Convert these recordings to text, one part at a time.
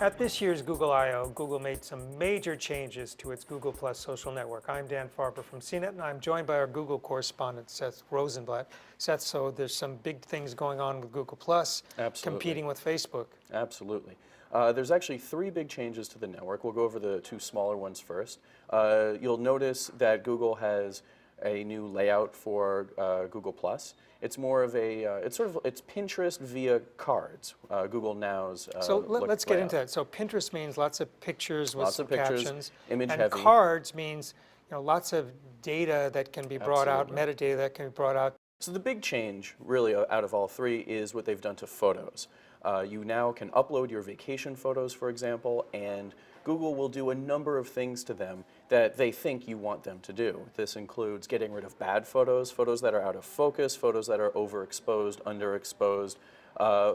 At this year's Google I/O, Google made some major changes to its Google Plus social network. I'm Dan Farber from CNET, and I'm joined by our Google correspondent, Seth Rosenblatt. Seth, so there's some big things going on with Google Plus, competing with Facebook. Absolutely. There's actually three big changes to the network. We'll go over the two smaller ones first. You'll notice that Google has a new layout for Google Plus. It's more of a, it's Pinterest via cards, Google Now's So let's get layout. into that. So Pinterest means lots of pictures with some captions. Image and heavy. cards means lots of data that can be brought out, metadata that can be brought out. So the big change, really, out of all three is what they've done to photos. You now can upload your vacation photos, for example, and Google will do a number of things to them that they think you want them to do. This includes getting rid of bad photos, photos that are out of focus, photos that are overexposed, underexposed,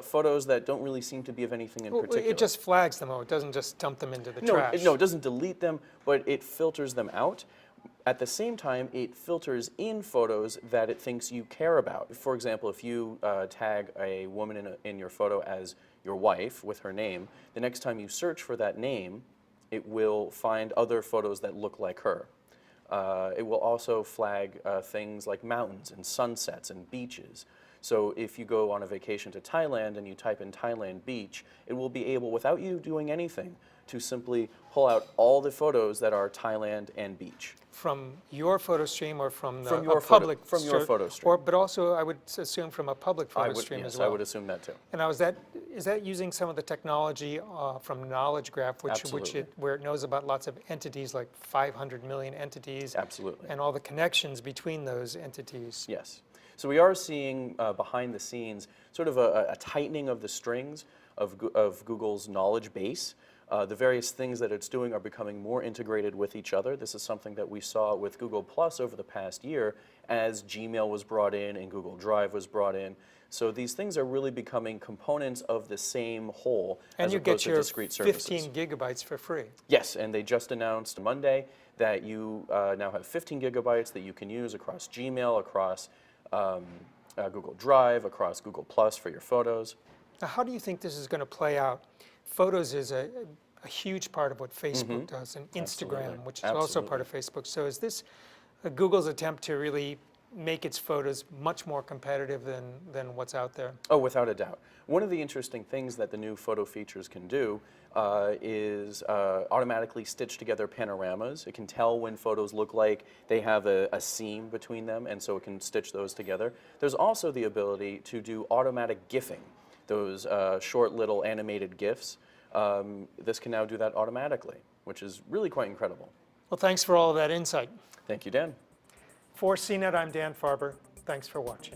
photos that don't really seem to be of anything in particular. It just flags them, it doesn't just dump them into the trash. No, it doesn't delete them, but it filters them out. At the same time, it filters in photos that it thinks you care about. For example, if you tag a woman in your photo as your wife with her name, the next time you search for that name, it will find other photos that look like her. It will also flag things like mountains and sunsets and beaches. So if you go on a vacation to Thailand and you type in Thailand beach, it will be able, without you doing anything, to simply pull out all the photos that are Thailand and beach. From your photo stream or from the your public your photo stream. But also, I would assume from a public photo stream as well. I would assume that too. And now, is that using some of the technology from Knowledge Graph, where it knows about lots of entities, like 500 million entities? Absolutely. And all the connections between those entities? Yes. So we are seeing behind the scenes sort of a tightening of the strings of Google's knowledge base. The various things that it's doing are becoming more integrated with each other. This is something that we saw with Google Plus over the past year as Gmail was brought in and Google Drive was brought in. So these things are really becoming components of the same whole as opposed to discrete services. And you get your 15 gigabytes for free. Yes, and they just announced Monday that you now have 15 gigabytes that you can use across Gmail, across Google Drive, across Google Plus for your photos. Now, how do you think this is going to play out? Photos is a huge part of what Facebook does, and Instagram, which is also part of Facebook. So is this Google's attempt to really make its photos much more competitive than what's out there? Oh, without a doubt. One of the interesting things that the new photo features can do is automatically stitch together panoramas. It can tell when photos look like they have a seam between them, and so it can stitch those together. There's also the ability to do automatic GIFing, those short little animated GIFs. This can now do that automatically, which is really quite incredible. Well, thanks for all of that insight. Thank you, Dan. For CNET, I'm Dan Farber. Thanks for watching.